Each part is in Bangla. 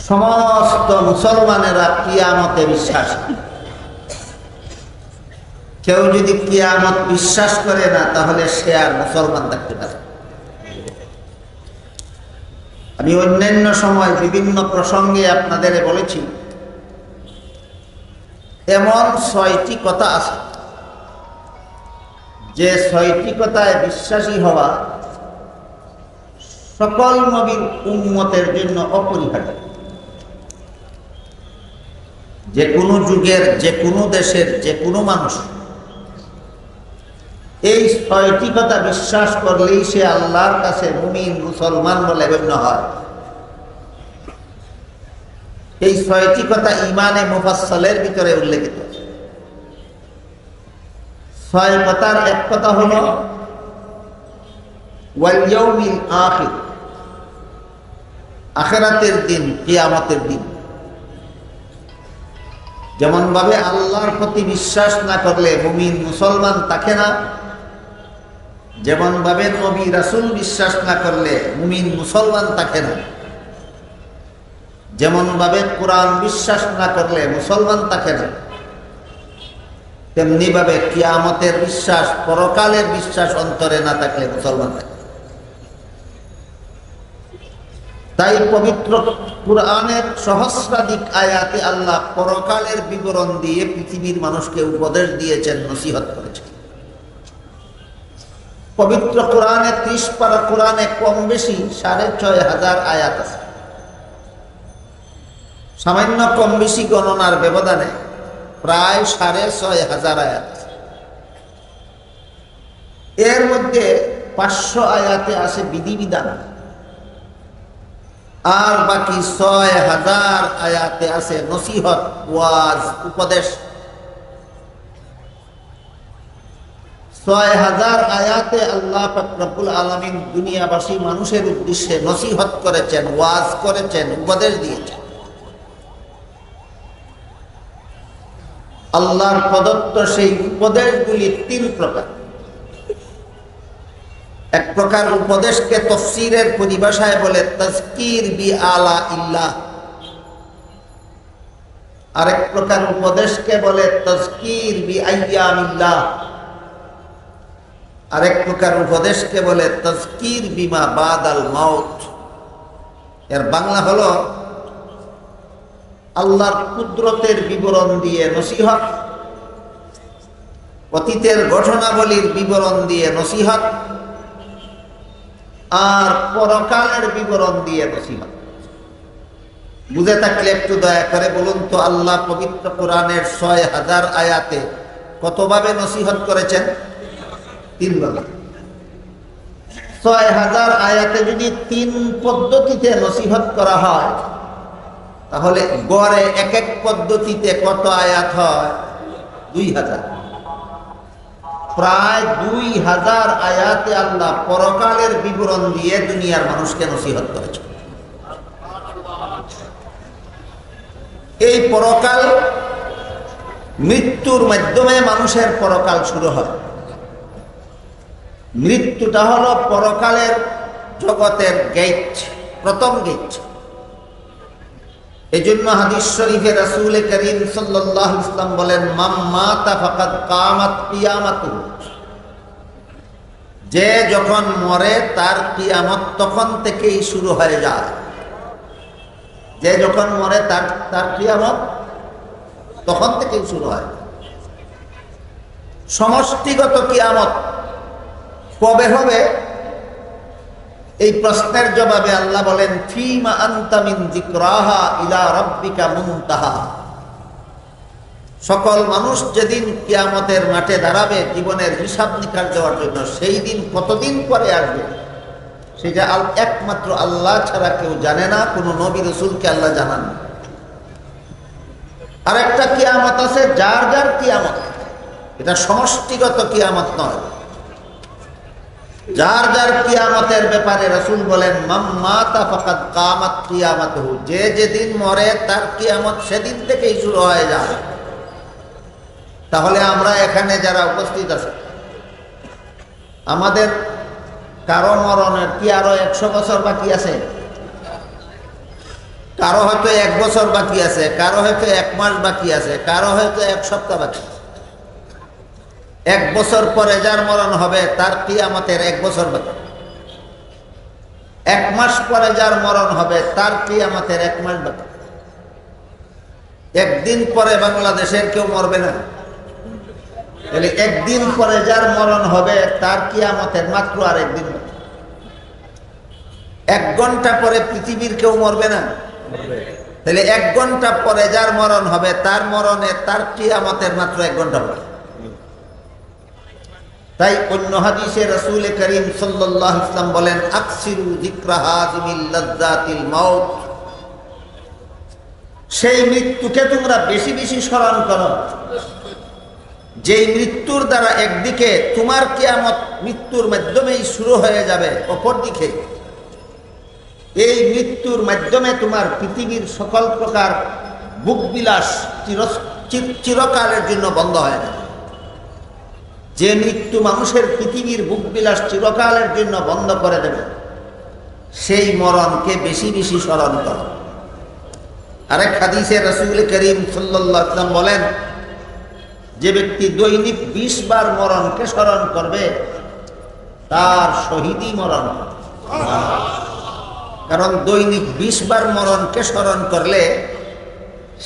সমস্ত মুসলমানেরা কিয়ামতে বিশ্বাসী। কেউ যদি কিয়ামত বিশ্বাস করে না তাহলে সে আর মুসলমান থাকতে পারে। আমি অন্যান্য সময় বিভিন্ন প্রসঙ্গে আপনাদের বলেছি, এমন 6টি কথা আছে যে 6টি কথায় বিশ্বাসী হওয়া সকল নবীর উম্মতের জন্য অপরিহার্য। যে কোনো যুগের, যে কোনো দেশের, যে কোনো মানুষ এই 6টি কথা বিশ্বাস করলেই সে আল্লাহর কাছে মুমিন, মুসলমান বলে গণ্য হয়। এই 6টি কথা ইমানে মুফাসসালের ভিতরে উল্লেখিত আছে। 6 কথার এক কথা হলো ওয়াল ইয়াউমিল আখির, আখিরাতের দিন, কিয়ামতের দিন। যেমন ভাবে আল্লাহর প্রতি বিশ্বাস না করলে মুমিন মুসলমান থাকে না, যেমন ভাবে নবী রাসূল বিশ্বাস না করলে মুমিন মুসলমান থাকে না, যেমন ভাবে কোরআন বিশ্বাস না করলে মুসলমান থাকে না, তেমনি ভাবে কিয়ামতের বিশ্বাস, পরকালের বিশ্বাস অন্তরে না থাকলে মুসলমান থাকে। তাই পবিত্র কুরআনের সহস্রাধিক আয়াতে আল্লাহ পরকালের বিবরণ দিয়ে পৃথিবীর মানুষকে উপদেশ দিয়েছেন, নসিহত করেছেন। পবিত্র কোরআনে 30 পারা কোরআনে কম বেশি 6500 আয়াত আছে। সামান্য কম বেশি গণনার ব্যবধানে প্রায় 6500 আয়াত আছে। এর মধ্যে 500 আয়াতে আছে বিধিবিধান, আর বাকি 6000 আয়াতে আছে নসিহত, ওয়াজ, উপদেশ। 6000 আয়াতে আল্লাহ পাক রব্বুল আলামিন দুনিয়াবাসী মানুষের উদ্দেশ্যে নসিহত করেছেন, ওয়াজ করেছেন, উপদেশ দিয়েছেন। আল্লাহর প্রদত্ত সেই উপদেশগুলি 3 প্রকার। এক প্রকার উপদেশকে তাফসীরের পরিভাষায় বলে তাজকির বি আলা ইল্লাহ, আরেক প্রকার উপদেশকে বলে তাজকির বি আইয়ামিল্লাহ, আরেক প্রকার উপদেশকে বলে তাজকির বিমা বাদাল মাউত। এর বাংলা হলো আল্লাহর কুদরতের বিবরণ দিয়ে নসিহত, অতীতের ঘটনাবলীর বিবরণ দিয়ে নসিহত, আর পরকালের বিবরণ দিয়ে নসিহত। বুঝে থাকলে একটু দয়া করে বলুন তো, আল্লাহ পবিত্র কোরআনের 6000 আয়াতে কতভাবে নসিহত করেছেন? 3 ভাবে। 6000 আয়াতে যদি 3 পদ্ধতিতে নসিহত করা হয় তাহলে গড়ে এক এক পদ্ধতিতে কত আয়াত হয়? 2000। প্রায় 2000 আয়াতে আল্লাহ পরকালের বিবরণ দিয়ে দুনিয়ার মানুষকে নসিহত করেছেন। এই পরকাল, মৃত্যুর মাধ্যমে মানুষের পরকাল শুরু হয়। মৃত্যুটা হলো পরকালের জগতের গেট, প্রথম গেট। এই জন্য হাদিস শরীফে রাসূল করিম সাল্লাল্লাহু আলাইহি ওয়াসাল্লাম বলেন, মান মাতা ফাকাদ কামাত কিয়ামাতুহু, যে যখন মরে তার কিয়ামত তখন থেকেই শুরু হয়ে যায়। যে যখন মরে তার কিয়ামত তখন থেকেই শুরু হয়। সমষ্টিগত কিয়ামত কবে হবে? এই প্রশ্নের জবাবে আল্লাহ বলেন, ফিমা আনতা মিন যিকরাহা ইলা রাব্বিকা মুনতাহা। সকল মানুষ যেদিন কিয়ামতের মাঠে দাঁড়াবে জীবনের হিসাব নিকাশ দেওয়ার জন্য, সেই দিন কতদিন পরে আসবে সেটা একমাত্র আল্লাহ ছাড়া কেউ জানে না, কোনো নবী রাসূলকে আল্লাহ জানান। আর একটা কিয়ামত আছে যার যার কিয়ামত, এটা সমষ্টিগত কিয়ামত নয়। যার যার কিয়ামতের ব্যাপারে রাসূল বলেন, মান মাতা ফাকাদ কামাত কিয়ামাতুহু, যে যেদিন মরে তার কিয়ামত সেদিন থেকেই শুরু হয়ে যায়। তাহলে আমরা এখানে যারা উপস্থিত আছি, আমাদের কারো মরণের কি আরো 100 বছর বাকি আছে? কারো হয়তো 1 বছর বাকি আছে, কারো হয়তো 1 মাস বাকি আছে, কারো হয়তো 1 সপ্তাহ বাকি আছে। 1 বছর পরে যার মরণ হবে তার কিয়ামতের 1 বছর বাকি। 1 মাস পরে যার মরণ হবে তার কিয়ামতের 1 মাস বাকি। একদিন পরে বাংলাদেশের কেউ মরবে না, তাহলে একদিন পরে যার মরণ হবে তার কিয়ামতের মাত্র আর একদিন বাকি। 1 ঘন্টা পরে পৃথিবীর কেউ মরবে না, তাহলে 1 ঘন্টা পরে যার মরণ হবে তার মরণে তার কিয়ামতের মাত্র 1 ঘন্টা পরে। তাই অন্য হাদিসে রাসূল করিম সাল্লাল্লাহু আলাইহি ওয়াসাল্লাম বলেন, আকসিরু যিকরা হাযিমিল লাযযাতিল মাউত, সেই মৃত্যুকে তোমরা বেশি বেশি স্মরণ করো যেই মৃত্যুর দ্বারা একদিকে তোমার কিয়ামত মৃত্যুর মাধ্যমেই শুরু হয়ে যাবে, অপরদিকে এই মৃত্যুর মাধ্যমে তোমার পৃথিবীর সকল প্রকার ভোগবিলাস চিরকালের জন্য বন্ধ হয়ে যাবে। যে মৃত্যু মানুষের পৃথিবীর ভোগবিলাস চিরকালের জন্য বন্ধ করে দেবে, সেই মরণকে বেশি বেশি স্মরণ করো। আরেক হাদিসে রাসূল করিম সাল্লাল্লাহু আলাইহি ওয়াসাল্লাম বলেন, যে ব্যক্তি দৈনিক 20 বার মরণকে স্মরণ করবে তার শহীদি মরণ। কারণ দৈনিক 20 বার মরণকে স্মরণ করলে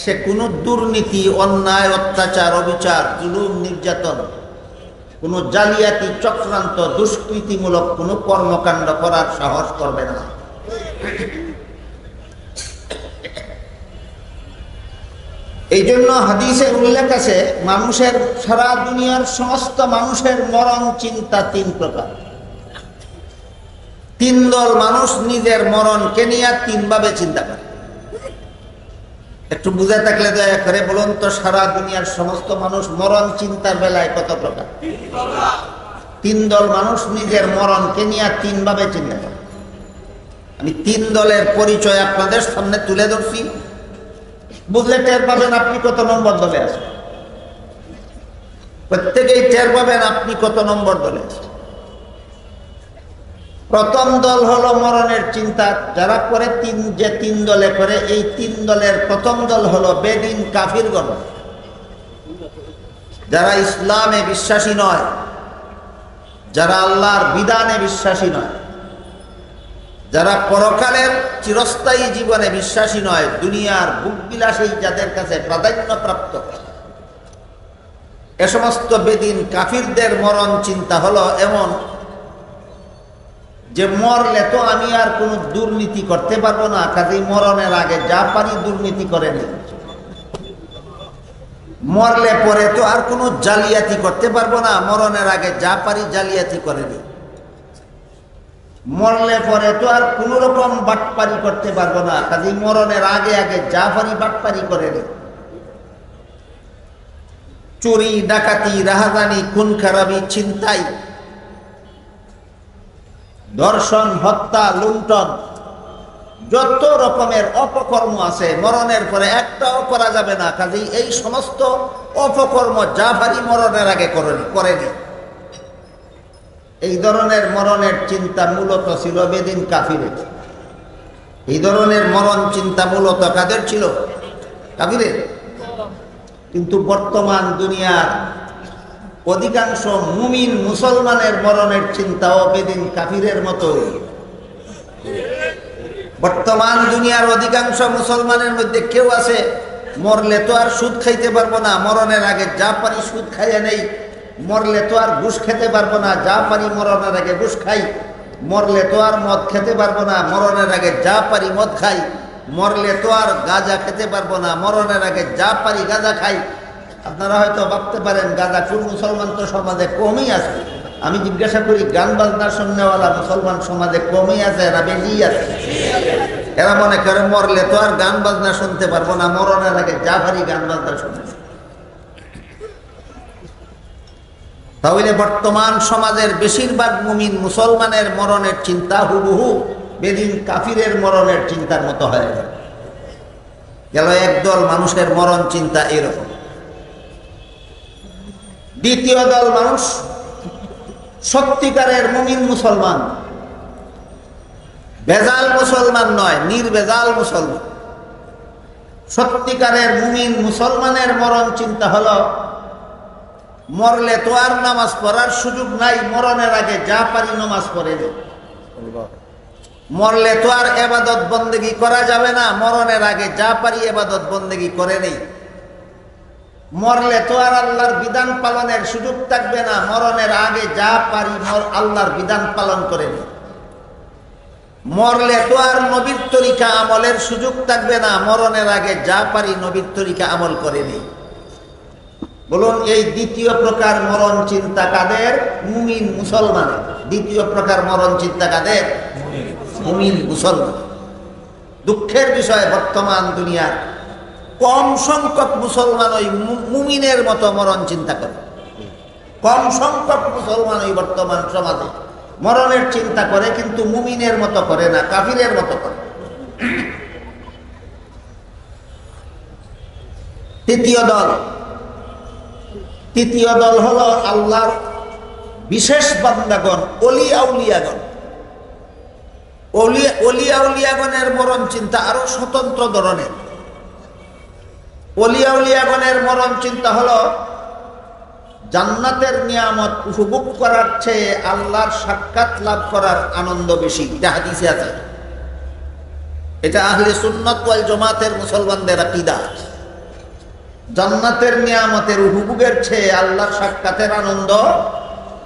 সে কোনো দুর্নীতি, অন্যায়, অত্যাচার, অবিচার, জুলুম, নির্যাতন, কোনো জালিয়াতি, চক্রান্ত, দুষ্কৃতিমূলক কোনো কর্মকাণ্ড করার সাহস করবে না। এই জন্য হাদিসে উল্লেখ আছে, মানুষের, সারা দুনিয়ার সমস্ত মানুষের মরণ চিন্তা 3 প্রকার। 3 দল মানুষ নিজের মরণকে নিয়ে 3 ভাবে চিন্তা করে। একটু বুঝে থাকলে দয়া করে বলুন তো, সারা দুনিয়ার সমস্ত মানুষ মরণ চিন্তার বেলায় কত প্রকার? 3 দল মানুষ নিজের মরণকে নিয়ে 3 ভাবে চিন্তা করে। আমি 3 দলের পরিচয় আপনাদের সামনে তুলে ধরছি, বুঝলে টের পাবেন আপনি কত নম্বর দলে আছেন। প্রত্যেকেই টের পাবেন আপনি কত নম্বর দলে আছেন। প্রথম দল হলো মরণের চিন্তা যারা করে, যে 3 দলে করে, এই 3 দলের প্রথম দল হলো বেদিন কাফিরগণ, যারা ইসলামে বিশ্বাসী নয়, যারা আল্লাহর বিধানে বিশ্বাসী নয়, যারা পরকালের চিরস্থায়ী জীবনে বিশ্বাসী নয়, দুনিয়ার ভোগবিলাসেই যাদের কাছে প্রাধান্য প্রাপ্ত, এ সমস্ত বেদিন কাফিরদের মরণ চিন্তা হলো এমন যে মরলে তো আমি আর কোনো দুর্নীতি করতে পারবো না, কাজেই মরণের আগে যা পারি দুর্নীতি করে নি। মরলে পরে তো আর কোনো জালিয়াতি করতে পারবো না, মরণের আগে যা পারি জালিয়াতি করে নি। মরলে পরে তো আর কোনো রকম বাটপারি করতে পারবো না, কাজেই মরণের আগে আগে যা পারি বাটপারি করে নি। চুরি, ডাকাতি, রাহাজানি, খুন খারাপি, ছিনতাই, ধর্ষণ, হত্যা, লুণ্ঠন, যত রকমের অপকর্ম আছে মরণের পরে একটাও করা যাবে না, কাজেই এই সমস্ত অপকর্ম যা পারি মরণের আগে করেনি। এই ধরনের মরণের চিন্তা মূলত ছিল বেদিন কাফিরের। এই ধরনের মরণ চিন্তা মূলত কাদের ছিল? কাফিরের। কিন্তু বর্তমান দুনিয়ার অধিকাংশ মুমিন মুসলমানের মরণের চিন্তাও বেদিন কাফিরের মতো। বর্তমান দুনিয়ার অধিকাংশ মুসলমানের মধ্যে কেউ আছে, মরলে তো আর সুদ খাইতে পারবো না, মরণের আগে যা পারি সুদ খাইয়া নেই। মরলে তো আর ঘুষ খেতে পারবো না, যা পারি মরণের আগে ঘুষ খাই। মরলে তো আর মদ খেতে পারবো না, মরণের আগে যা পারি মদ খাই। মরলে তো আর গাঁজা খেতে পারবো না, মরণের আগে যা পারি গাঁজা খাই। আপনারা হয়তো ভাবতে পারেন গাঁজাখুর মুসলমান তো সমাজে কমই আছে। আমি জিজ্ঞাসা করি, গান বাজনা শুননেওয়ালা মুসলমান সমাজে কমই আছে না বেশি আছে? এরা মনে করে মরলে তো আর গান বাজনা শুনতে পারবো না, মরণের আগে যা পারি গান বাজনা শুনে। তাহলে বর্তমান সমাজের বেশিরভাগ মুমিন মুসলমানের মরণের চিন্তা হুবহু বেদিন কাফিরের মরণের চিন্তার মতো হয়ে গেল। একদল মানুষের মরণ চিন্তা এরকম। দ্বিতীয় দল মানুষ সত্যিকারের মুমিন মুসলমান, ভেজাল মুসলমান নয়, নির্ভেজাল মুসলমান। সত্যিকারের মুমিন মুসলমানের মরণ চিন্তা হলো, মরলে তো আর নামাজ পড়ার সুযোগ নাই, মরণের আগে যা পারি নামাজ পড়ে নেই। মরলে তো আর এবাদত বন্দেগি করা যাবে না, মরণের আগে যা পারি এবাদত বন্দেগি করে নেই। মরলে তো আর আল্লাহর বিধান পালনের সুযোগ থাকবে না, মরণের আগে যা পারি আল্লাহর বিধান পালন করে নেই। মরলে তো আর নবীর তরিকা আমলের সুযোগ থাকবে না, মরণের আগে যা পারি নবীর তরিকা আমল করে নেই। বলুন, এই দ্বিতীয় প্রকার মরণ চিন্তা কাদের? মুমিন মুসলমানের। দ্বিতীয় প্রকার মরণ চিন্তা কাদের? মুমিন মুসলমান। দুঃখের বিষয়, বর্তমান দুনিয়ার কম সংখ্যক মুসলমান ওই মুমিনের মতো মরণ চিন্তা করে। কম সংখ্যক মুসলমান ওই বর্তমান সমাজে মরণের চিন্তা করে, কিন্তু মুমিনের মতো করে না, কাফিরের মতো করে। তৃতীয় দল হলো আল্লাহর বিশেষ বান্দাগণ, ওলি আউলিয়াগণ। ওলি আউলিয়াগণের মরণ চিন্তা আরো স্বতন্ত্র ধরনের। ওলি আউলিয়াগণের মরণ চিন্তা হলো জান্নাতের নিয়ামত উপভোগ করার চেয়ে আল্লাহর সাক্ষাৎ লাভ করার আনন্দ বেশি। এটা হাদিসে আছে, এটা আহলে সুন্নাত ওয়াল জামাতের মুসলমানদের আকীদা। জান্নাতের নিয়ামতের উপভোগের চেয়ে আল্লাহর সাক্ষাতের আনন্দ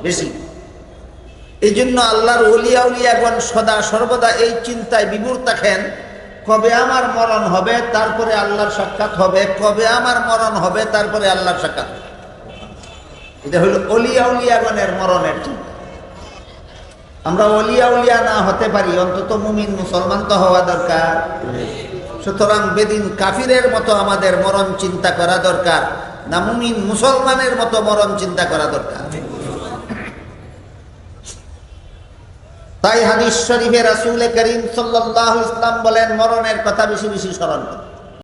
বেশি। এই জন্য আল্লাহর ওলি আউলিয়াগণ সদা সর্বদা এই চিন্তায় বিভোর থাকেন, কবে আমার মরণ হবে তারপরে আল্লাহর সাক্ষাৎ হবে, কবে আমার মরণ হবে তারপরে আল্লাহর সাক্ষাৎ। এটা হলো ওলি আউলিয়াগণের মরণের চিন্তা। আমরা ওলি আউলিয়া না হতে পারি, অন্তত মুমিন মুসলমান তো হওয়া দরকার। সুতরাং বেদিন কাফিরের মতো আমাদের মরণ চিন্তা করা দরকার না মুমিন মুসলমানের মতো মরণ চিন্তা করা দরকার? তাই হাদিস শরীফে রাসূল করিম সাল্লাল্লাহু আলাইহি ওয়াসাল্লাম বলেন, মরণের কথা বেশি বেশি স্মরণ করো।